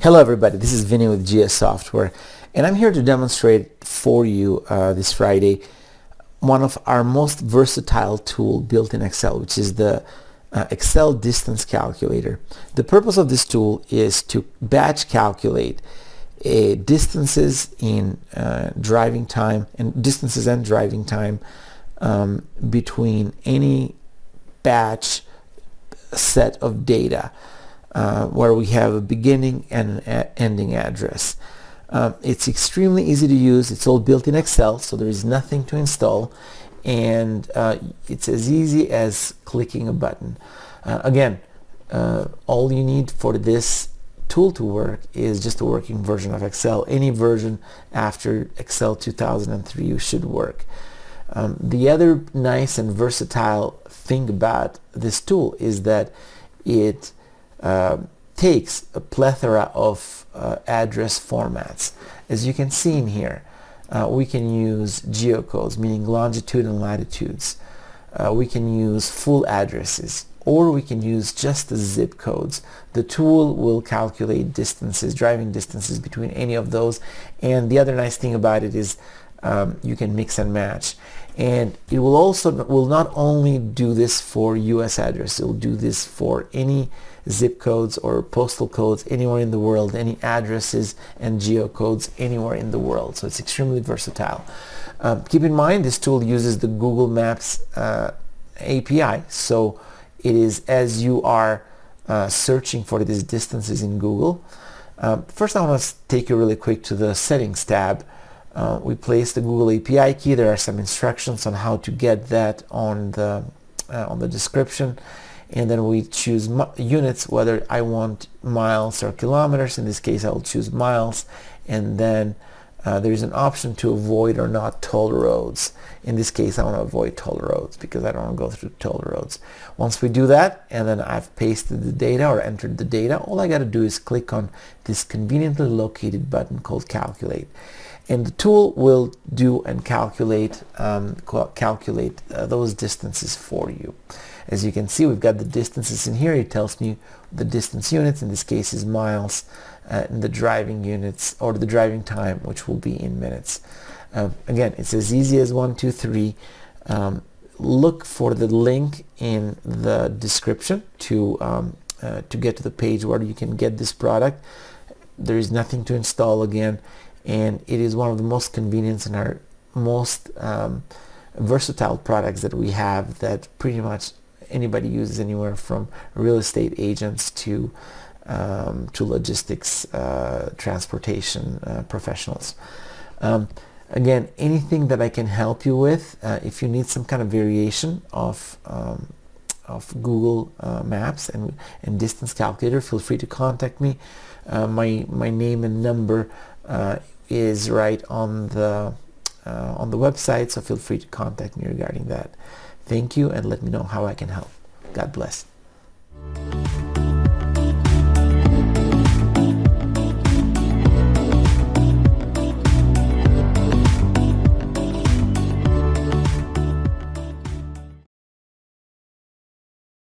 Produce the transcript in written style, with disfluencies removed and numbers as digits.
Hello everybody, this is Vinny with GS Software, and I'm here to demonstrate for you this Friday one of our most versatile tool built in Excel, which is the Excel Distance Calculator. The purpose of this tool is to batch calculate distances in driving time and distances and driving time between any batch set of data. Where we have a beginning and an ending address. It's extremely easy to use. It's all built in Excel, so there is nothing to install, and it's as easy as clicking a button. Again, all you need for this tool to work is just a working version of Excel. Any version after Excel 2003 should work. The other nice and versatile thing about this tool is that it takes a plethora of address formats. As you can see in here, we can use geocodes, meaning longitude and latitudes. We can use full addresses, or we can use just the zip codes. The tool will calculate distances, driving distances between any of those, and the other nice thing about it is you can mix and match. And it will not only do this for US address, it will do this for any zip codes or postal codes anywhere in the world, any addresses and geocodes anywhere in the world. So it's extremely versatile. Keep in mind, this tool uses the Google Maps API, so it is as you are searching for these distances in Google. First I want to take you really quick to the settings tab. We place the Google API key. There are some instructions on how to get that on the description, and then we choose units, whether I want miles or kilometers. In this case I will choose miles, and then there is an option to avoid or not toll roads. In this case I want to avoid toll roads because I don't want to go through toll roads. Once we do that, and then I've pasted the data or entered the data, all I got to do is click on this conveniently located button called Calculate. And the tool will do and calculate those distances for you. As you can see, we've got the distances in here. It tells me the distance units, in this case is miles, and the driving units, or the driving time, which will be in minutes. Again, it's as easy as 1, 2, 3. Look for the link in the description to get to the page where you can get this product. There is nothing to install again, and it is one of the most convenient and our most versatile products that we have, that pretty much anybody uses, anywhere from real estate agents to logistics, transportation professionals. Again, anything that I can help you with, if you need some kind of variation of Google Maps and distance calculator, feel free to contact me. My name and number is right on the website, so feel free to contact me regarding that. Thank you, and let me know how I can help. God bless.